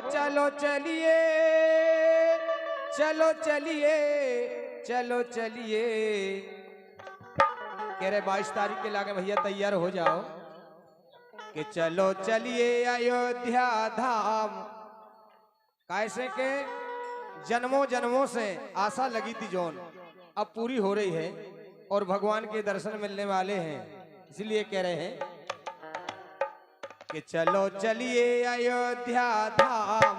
चलो चलिए चलो चलिए चलो चलिए। कह रहे 22 तारीख के लागे भैया तैयार हो जाओ कि चलो चलिए अयोध्या धाम। कैसे के जन्मों जन्मों से आशा लगी थी जोन अब पूरी हो रही है और भगवान के दर्शन मिलने वाले हैं, इसलिए कह रहे हैं कि चलो चलिए अयोध्या धाम।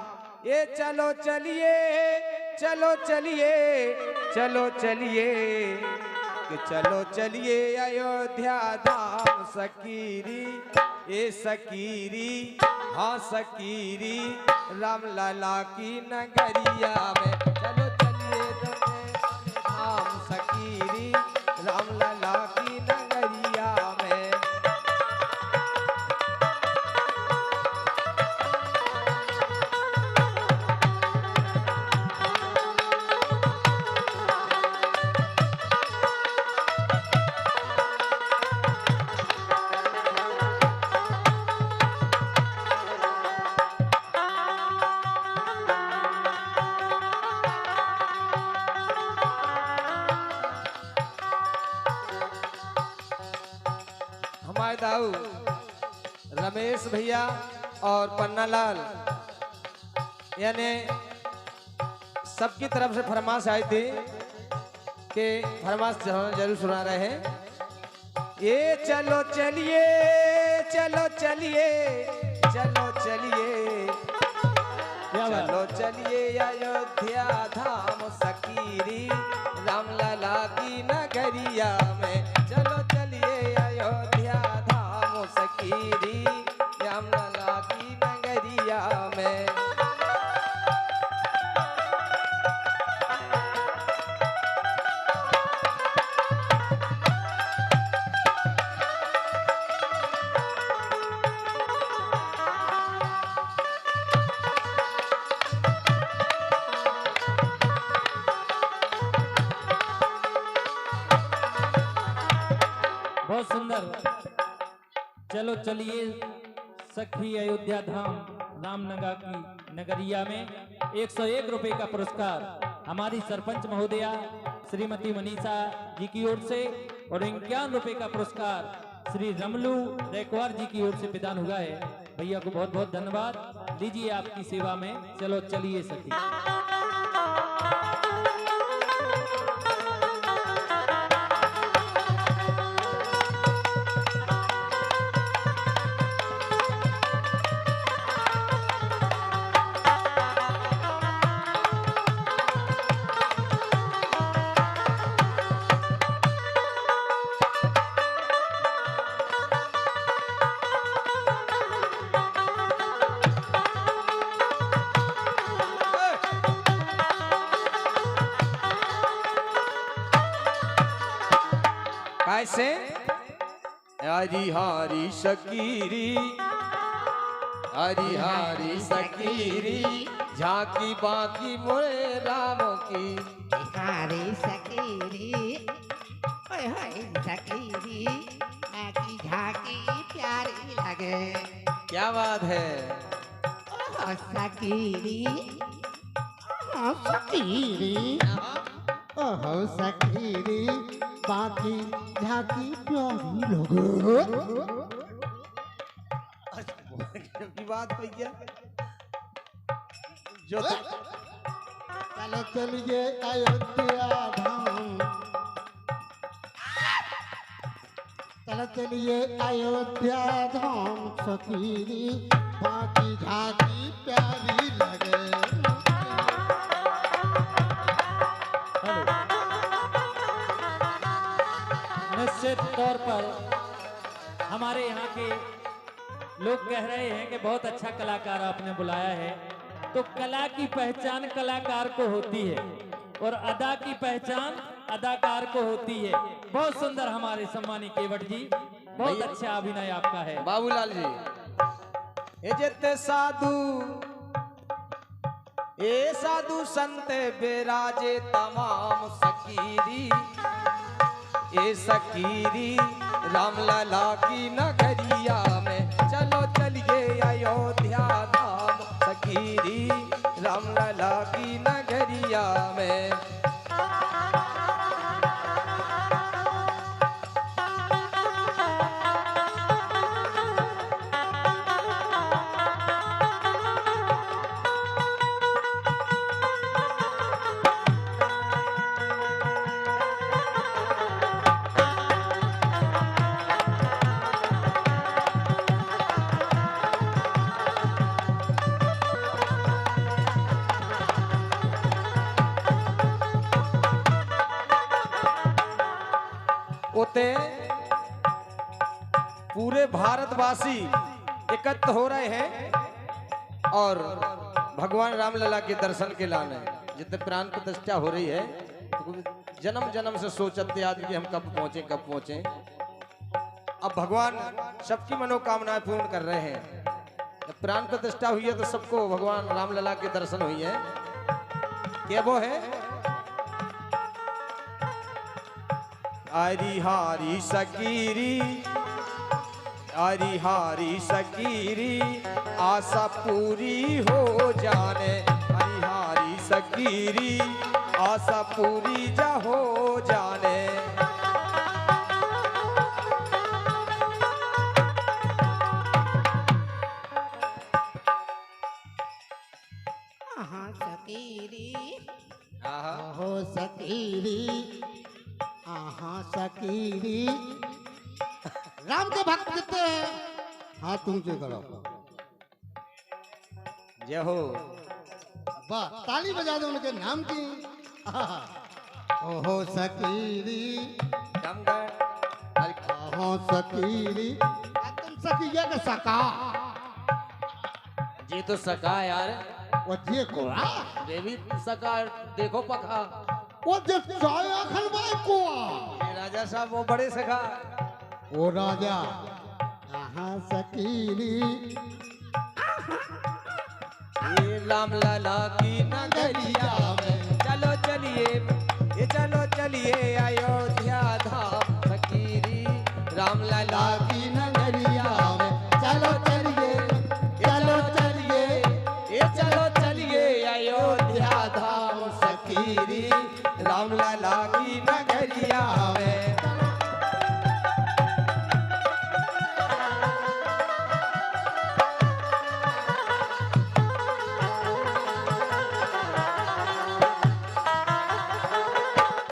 ये चलो चलिए चलो चलिए चलो चलिए कि चलो चलिए अयोध्या धाम। सकीरी ए सकीरी हाँ सकीरी राम लला की नगरिया में। चलो चलिए धाम सकीरी राम लला की नगरिया में। हमारे दाऊ रमेश भैया और पन्नालाल यानी सबकी तरफ से फरमाश आई थी कि फरमाश जरूर सुना रहे हैं। ये चलो चलिए चलो चलिए चलो चलिए चलो चलिए अयोध्या धाम सकीरी राम लला की नगरिया में। चलो चलिए अयोध्या धाम सकीरी राम लला की नगरिया में। बहुत सुंदर। चलो चलिए सखी अयोध्या धाम रामनगा की नगरिया में 101 रुपए का पुरस्कार हमारी सरपंच महोदया श्रीमती मनीषा जी की ओर से और 51 रुपए का पुरस्कार श्री रमलू रेकवार जी की ओर से प्रदान हुआ है। भैया को बहुत बहुत धन्यवाद। लीजिए आपकी सेवा में चलो चलिए सखी। कैसे हरी हारी सकीरी हरी हारी सकीरी झांकी बाकी मोरे राम की। हारी सकीरी ओए होए सकीरी नाची झाकी प्यारी लगे। क्या बात है। ओह सकीरी ओह सकीरी ओह सकीरी बाकी झाकी प्यारी लगे। की बात भैया जो चलो चलिए अयोध्या धाम। चलो चलिए अयोध्या धाम सकीरी बाकी झाकी प्यारी लगे। निश्चित तौर पर हमारे यहाँ के लोग कह रहे हैं कि बहुत अच्छा कलाकार आपने बुलाया है। तो कला की पहचान कलाकार को होती है और अदा की पहचान अदाकार को होती है। बहुत सुंदर हमारे सम्मानी केवट जी, बहुत अच्छा अभिनय आपका है। बाबूलाल जी ए जेते साधु ए साधु संत बेराजे तमाम सकीरी ए सकीरी राम लला की नगरिया में। चलो चलिए अयोध्या धाम सकीरी बोलते पूरे भारतवासी एकत्र हो रहे हैं और भगवान रामलला के दर्शन के लाने जितने प्राण प्रतिष्ठा हो रही है, जन्म जन्म से सोचते आज कि हम कब पहुंचे। अब भगवान सबकी मनोकामनाएं पूर्ण कर रहे हैं। जब प्राण प्रतिष्ठा हुई है तो सबको भगवान रामलला के दर्शन हुई है। क्या वो है? हरी हारी सकीरी, हरी हारी सकीरी, आशा पूरी हो जाने। हरी हारी सकीरी, आशा पूरी जा हो जाने। आहा सकीरी, आहा, हो सकीरी, आहा सकीरी। राम के भक्त कितने हैं? हाँ तुमसे करो। जय हो। वाह, ताली बजा दो उनके नाम की। आहा, ओहो सकीरी, कम कर। ओहो सकीरी। तुम सकीया के सका जी तो सका यार, वो जे को देवी सका, देखो पका। वो जे चाय आखन भाई को ये राजा साहब वो बड़े सका। ओ राजा आहा सकीरी, ये रामलला की नगरिया में चलो चलिए, ये चलो चलिए अयोध्या धाम। फकीरी रामलला की नगरिया में चलो चलिए।